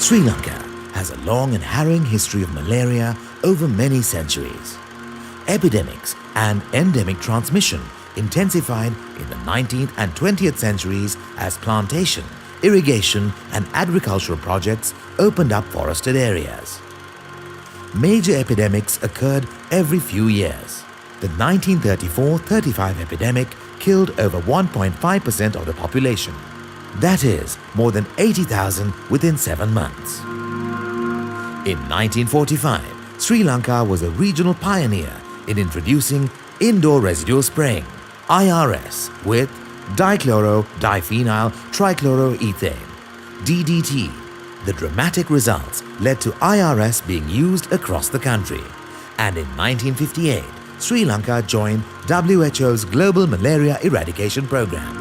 Sri Lanka has a long and harrowing history of malaria over many centuries. Epidemics and endemic transmission intensified in the 19th and 20th centuries as plantation, irrigation and agricultural projects opened up forested areas. Major epidemics occurred every few years. The 1934-35 epidemic killed over 1.5% of the population. That is, more than 80,000 within 7 months. In 1945, Sri Lanka was a regional pioneer in introducing indoor residual spraying, IRS, with dichloro-diphenyl trichloroethane, DDT. The dramatic results led to IRS being used across the country, and in 1958, Sri Lanka joined WHO's Global Malaria Eradication Program.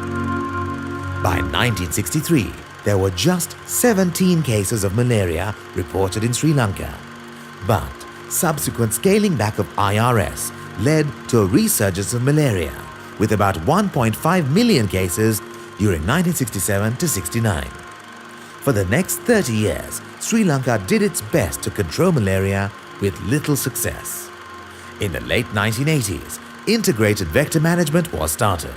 By 1963, there were just 17 cases of malaria reported in Sri Lanka. But subsequent scaling back of IRS led to a resurgence of malaria, with about 1.5 million cases during 1967 to 69. For the next 30 years, Sri Lanka did its best to control malaria with little success. In the late 1980s, integrated vector management was started.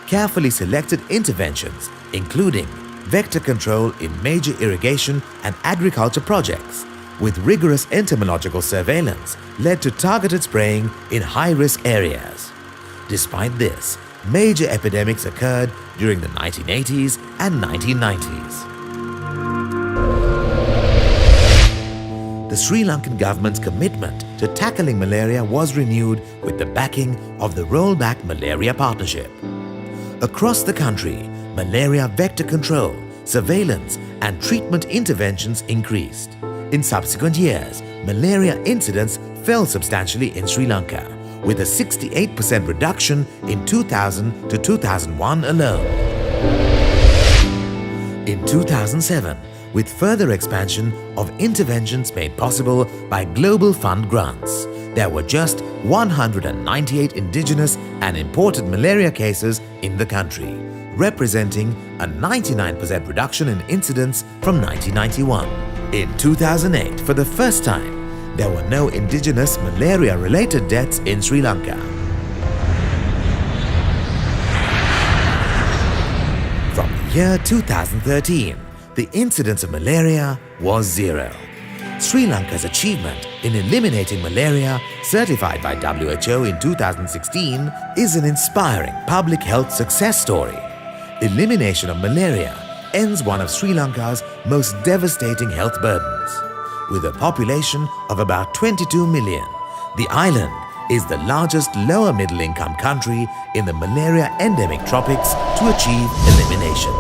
Carefully selected interventions, including vector control in major irrigation and agriculture projects, with rigorous entomological surveillance, led to targeted spraying in high-risk areas. Despite this, major epidemics occurred during the 1980s and 1990s. The Sri Lankan government's commitment to tackling malaria was renewed with the backing of the Rollback Malaria Partnership. Across the country, malaria vector control, surveillance and treatment interventions increased. In subsequent years, malaria incidence fell substantially in Sri Lanka, with a 68% reduction in 2000 to 2001 alone. In 2007, with further expansion of interventions made possible by Global Fund grants, there were just 198 indigenous and imported malaria cases in the country, representing a 99% reduction in incidence from 1991. In 2008, for the first time, there were no indigenous malaria-related deaths in Sri Lanka. From the year 2013, the incidence of malaria was 0. Sri Lanka's achievement in eliminating malaria, certified by WHO in 2016, is an inspiring public health success story. Elimination of malaria ends one of Sri Lanka's most devastating health burdens. With a population of about 22 million, the island is the largest lower middle-income country in the malaria endemic tropics to achieve elimination.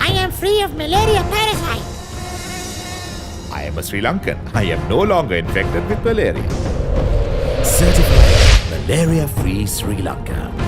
I am free of malaria parasite. I am a Sri Lankan. I am no longer infected with malaria. Certified malaria-free Sri Lanka.